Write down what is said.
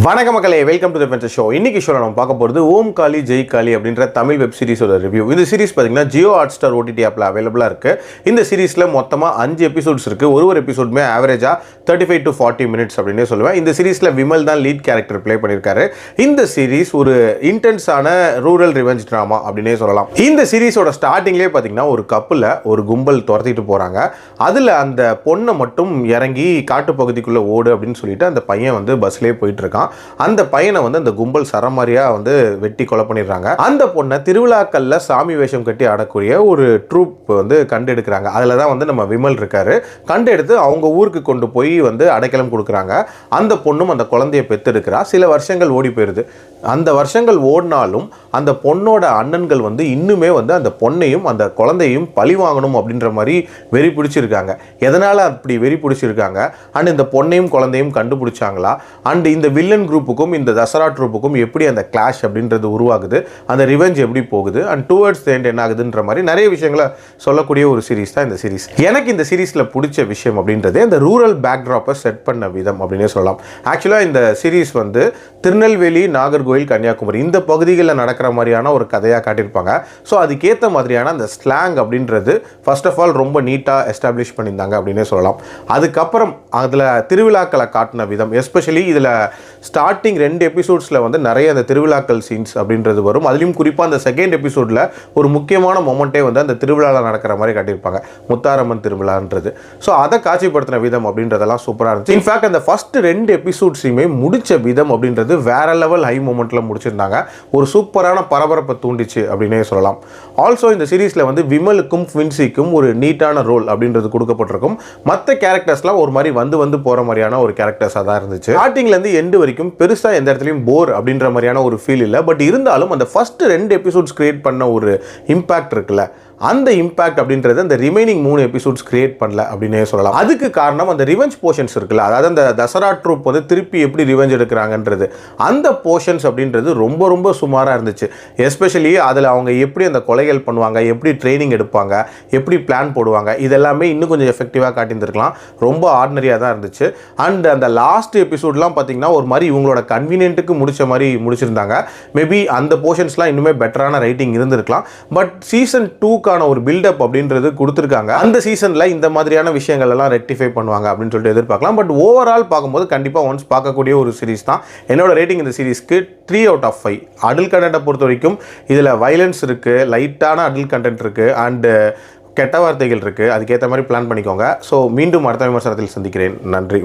வணக்க மக்களே, welcome to the venture show. இன்னைக்கு ஷோல நம்ம பார்க்க போகிறது ஓம் காளி ஜெய் காளி அப்படின்ற தமிழ் வெப் சீரிஸோட ரிவ்யூ. இந்த சீரிஸ் பார்த்தீங்கன்னா ஜியோ ஹாட்ஸ்டார் ஓடிடி ஆப்பில் அவைலபிளாக இருக்குது. இந்த சீரிஸில் மொத்தமாக 5 எபிசோட்ஸ் இருக்குது. ஒரு எபிசோடுமே ஆவரேஜாக 35 to 40 மினிட்ஸ் அப்படின்னே சொல்லுவேன். இந்த சீரிஸில் விமல் தான் லீட் கேரக்டர் ப்ளே பண்ணியிருக்காரு. இந்த சீரிஸ் ஒரு இன்டென்ஸான ரூரல் ரிவெஞ்ச் ட்ராமா அப்படின்னே சொல்லலாம். இந்த சீரிஸோட ஸ்டார்டிங்லேயே பார்த்தீங்கன்னா ஒரு கப்பில் ஒரு கும்பல் துரத்திட்டு போகிறாங்க. அதில் அந்த பொண்ணை மட்டும் இறங்கி காட்டுப்பகுதிக்குள்ளே ஓடு அப்படின்னு சொல்லிட்டு அந்த பையன் வந்து பஸ்லேயே போயிட்டு இருக்கான். அந்த பையனை வந்து அந்த கும்பல் சரமாரியா வந்து வெட்டி கொலை பண்ணிடுறாங்க. அந்த பொண்ணை திருவிழாக்கள்ல சாமி வேஷம் கட்டி ஆடக்கூடிய ஒரு ட்ரூப் வந்து கண்டெடுக்கிறாங்க. அதில் தான் வந்து நம்ம விமல் இருக்காரு. கண்டெடுத்து அவங்க ஊருக்கு கொண்டு போய் வந்து அடைக்கலம் கொடுக்குறாங்க. அந்த பொண்ணும் அந்த குழந்தைய பெற்றெடுக்கிறா. சில வருஷங்கள் ஓடி போயிடுது. அந்த வருஷங்கள் ஓடினாலும் அந்த பொண்ணோட அண்ணன்கள் வந்து இன்னுமே வந்து அந்த பொண்ணையும் அந்த குழந்தையும் பழி வாங்கணும் அப்படின்ற மாதிரி வெறி பிடிச்சிருக்காங்க. எதனால் அப்படி வெறி பிடிச்சிருக்காங்க அண்ட் இந்த பொண்ணையும் குழந்தையும் கண்டுபிடிச்சாங்களா அண்ட் இந்த வில்லன் குரூப்புக்கும் இந்த தசரா ட்ரூப்புக்கும் எப்படி அந்த கிளாஷ் அப்படின்றது உருவாகுது, அந்த ரிவெஞ்ச் எப்படி போகுது அண்ட் டுவர்ட்ஸ் தி எண்ட் என்ன ஆகுதுன்ற மாதிரி நிறைய விஷயங்களை சொல்லக்கூடிய ஒரு சீரிஸ் தான் இந்த சீரிஸ். எனக்கு இந்த சீரிஸில் பிடிச்ச விஷயம் அப்படின்றது இந்த ரூரல் பேக்ட்ராப்பை செட் பண்ண விதம் அப்படின்னே சொல்லலாம். ஆக்சுவலாக இந்த சீரிஸ் வந்து திருநெல்வேலி, நாகர்கோவில், கன்னியாகுமரி இந்த பகுதிகளில் நடக்கிற மாதிரியான ஒரு கதையாக காட்டியிருப்பாங்க. ஸோ அதுக்கேற்ற மாதிரியான அந்த ஸ்லாங் அப்படின்றது ஃபர்ஸ்ட் ஆஃப் ஆல் ரொம்ப நீட்டாக எஸ்டாப்ளிஷ் பண்ணியிருந்தாங்க அப்படின்னே சொல்லலாம். அதுக்கப்புறம் அதில் திருவிழாக்களை காட்டின விதம், எஸ்பெஷலி இதில் ஸ்டார்டிங் 2 எபிசோட்ஸில் வந்து நிறைய அந்த திருவிழாக்கள் சீன்ஸ் அப்படின்றது வரும். அதுலேயும் குறிப்பாக அந்த செகண்ட் எபிசோடில் ஒரு முக்கியமான மொமெண்ட்டே வந்து அந்த திருவிழாவில் நடக்கிற மாதிரி காட்டியிருப்பாங்க, முத்தாரம்மன் திருவிழான்றது. ஸோ அதை காட்சிப்படுத்தின விதம் அப்படின்றதெல்லாம் சூப்பராக இருந்துச்சு. இன்ஃபேக்ட் அந்த ஃபர்ஸ்ட் 2 எபிசோட்ஸையுமே முடிச்ச விதம் அப்படின்றது வேற லெவல் ஹை மொமெண்ட்டில் முடிச்சிருந்தாங்க. ஒரு சூப்பரான பரபரப்பை தூண்டிச்சு அப்படின்னே சொல்லலாம். ஆல்சோ இந்த சீரீஸில் வந்து விமலுக்கும் குவின்சிக்கும் ஒரு நீட்டான ரோல் அப்படின்றது கொடுக்கப்பட்டிருக்கும். மற்ற கேரக்டர்ஸ்லாம் ஒரு மாதிரி வந்து போகிற மாதிரியான ஒரு கேரக்டர்ஸாக தான் இருந்துச்சு. ஸ்டார்டிங்லேருந்து எண்டு வரைக்கும் பெருசாக எந்த இடத்துலையும் போர் அப்படின்ற மாதிரியான ஒரு ஃபீல் இல்லை. பட் இருந்தாலும் அந்த ஃபர்ஸ்ட் 2 எபிசோட்ஸ் கிரியேட் பண்ண ஒரு இம்பாக்ட் இருக்குல்ல, அந்த இம்பாக்ட் அப்படின்றது அந்த ரிமைனிங் 3 எபிசோட்ஸ் கிரியேட் பண்ணல அப்படின்னே சொல்லலாம். அதுக்கு காரணம் அந்த ரிவெஞ்ச் போர்ஷன்ஸ் இருக்குல்ல, அதாவது அந்த தசரா ட்ரூப் வந்து திருப்பி எப்படி ரிவெஞ்ச் எடுக்கிறாங்கன்றது, அந்த போர்ஷன்ஸ் அப்படின்றது ரொம்ப சுமாராக இருந்துச்சு. எஸ்பெஷலி அதில் அவங்க எப்படி அந்த கொலைகள் பண்ணுவாங்க, எப்படி ட்ரைனிங் எடுப்பாங்க, எப்படி பிளான் போடுவாங்க, இதெல்லாமே இன்னும் கொஞ்சம் எஃபெக்டிவாக காட்டியிருந்துருக்கலாம். ரொம்ப ஆர்டினரியாக தான் இருந்துச்சு. அண்ட் அந்த லாஸ்ட் எபிசோட்லாம் பார்த்தீங்கன்னா ஒரு மாதிரி இவங்களோட கன்வீனியன்ட்டுக்கு முடிச்ச மாதிரி முடிச்சிருந்தாங்க. மேபி அந்த போர்ஷன்ஸ்லாம் இன்னுமே பெட்டரான ரைட்டிங் இருந்திருக்கலாம். பட் சீசன் 2 ஒரு பில்டப் அப்படின்றது கொடுத்துருக்காங்க. அந்த சீசன்ல இந்த மாதிரியான விஷயங்கள் எல்லாம் ரெக்டிஃபை பண்ணுவாங்க அப்படின்னு சொல்லிட்டு எதிர்பார்க்கலாம். பட் ஓவரால் பார்க்கும்போது கண்டிப்பாக ஒன்ஸ் பார்க்கக்கூடிய ஒரு சீரிஸ் தான். என்னோட ரேட்டிங் இந்த சீரிஸ்க்கு 3 out of 5. அடல்ட் கண்டென்ட்டை பொறுத்த வரைக்கும் இதில் வைலன்ஸ் இருக்கு, லைட்டான அடல்ட் கண்டென்ட் இருக்கு அண்ட் கெட்ட வார்த்தைகள் இருக்கு. அதுக்கேற்ற மாதிரி பிளான் பண்ணிக்கோங்க. ஸோ மீண்டும் அடுத்த விமர்சனத்தில் சந்திக்கிறேன். நன்றி.